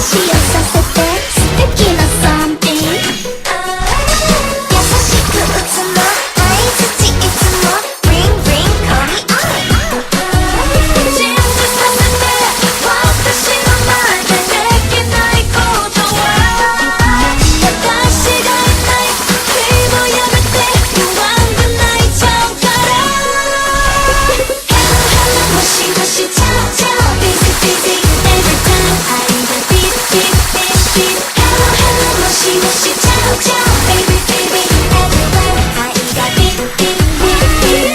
話をさせて素敵なサンビ優しく打つの相づちいつも Ring ring call me on 信じさせて私の前でできないことは私がいない君もやめて言わんで泣いちゃうからもしもしちゃうちゃう busy busy every time 愛が beat beat beat beat hello hello もしもしちゃうちゃう baby baby everywhere 愛が beat beat beat beat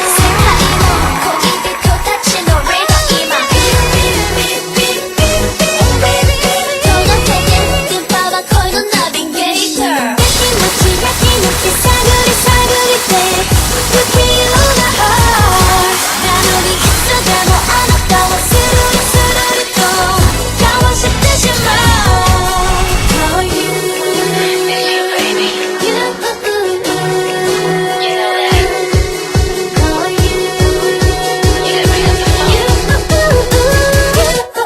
世界の恋人たちのリード今 beat beat beat beat 届けて電波は恋のナビゲーター気持ちが気持ち探り探りて不器用な heart なのにいつでもあなたはスルリスルリとかわしてしまう Oh you baby you you know that Oh you you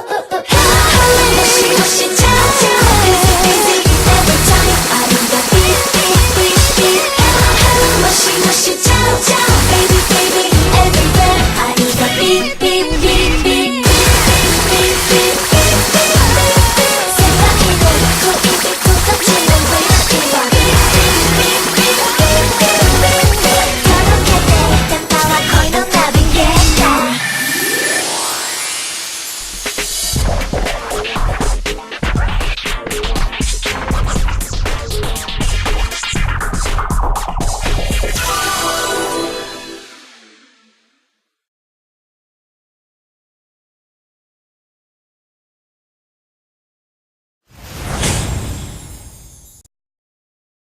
もしもしちゃうちゃう busy busy every time 愛が beat beat beat beat hello hello もしもしちゃうちゃう baby baby everywhere 愛が beat beat beat